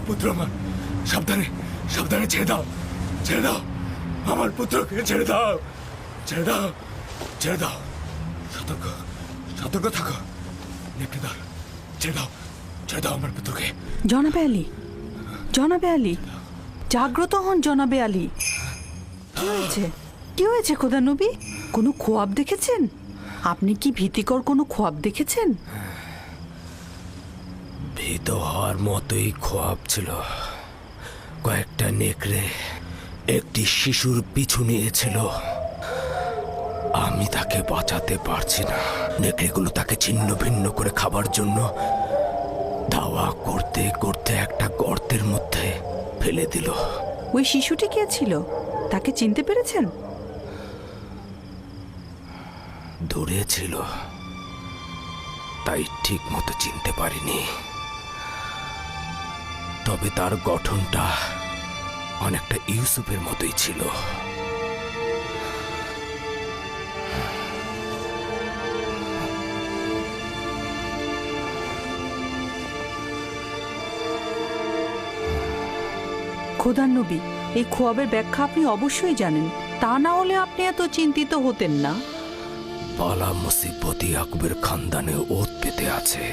পুত্র আমার, সাবধানে সাবধানে ছেড়ে দাও, ছেড়ে দাও আমার পুত্রকে, ছেড়ে দাও, ছেড়ে দাও, ছেড়ে দাও। সতর্ক সতর্ক থাকো নেকড়েদার, ছেড়ে দাও, ছেড়ে দাও আমার পুত্রকে। জনাবে আলী, জনাবে আলী, জাগ্রত হন জনাবে আলী। কি হয়েছে, কি হয়েছে খোদা নবী? কোনো খোয়াব দেখেছেন? আপনি কি ভীতিকর কোনো খোয়াব দেখেছেন? ভীত হওয়ার মতোই খোয়াব ছিল। কয়েকটা নেকড়ে একটি শিশুর পিছু নিয়েছিল। আমি তাকে বাঁচাতে পারছি না। নেকড়েগুলো তাকে ছিন্ন ভিন্ন করে খাবার জন্য ধাওয়া করতে করতে একটা গর্তের মধ্যে ফেলে দিল। ওই শিশুটি কে ছিল, তাকে চিনতে পেরেছেন? দূরে ছিল, তাই ঠিক মতো চিনতে পারিনি। তবে তার গঠনটা অনেকটা ইউসুফের মতোই ছিল। খোদার নবী, এই খোয়াবের ব্যাখ্যা আপনি অবশ্যই জানেন, তা না হলে আপনি এত চিন্তিত হতেন না। বালা মুসিবত ইয়াকুবের খানদানে ওত পেতে আছে।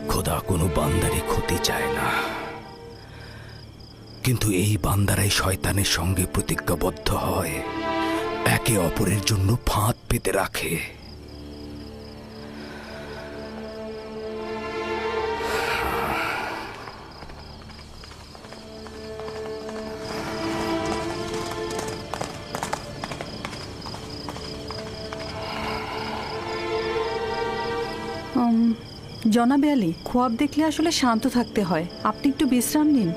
খোদা কোনো বান্দারই ক্ষতি চায় না, কিন্তু এই বান্দারাই শয়তানের সঙ্গে প্রতিজ্ঞাবদ্ধ হয়, একে অপরের জন্য ফাঁদ পেতে রাখে। জনাবে আলী, খোয়াব দেখলে আসলে শান্ত থাকতে হয়, আপনি একটু বিশ্রাম নিন।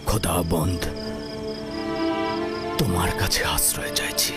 খোদাবন্দ, তোমার কাছে আশ্রয় চাইছি।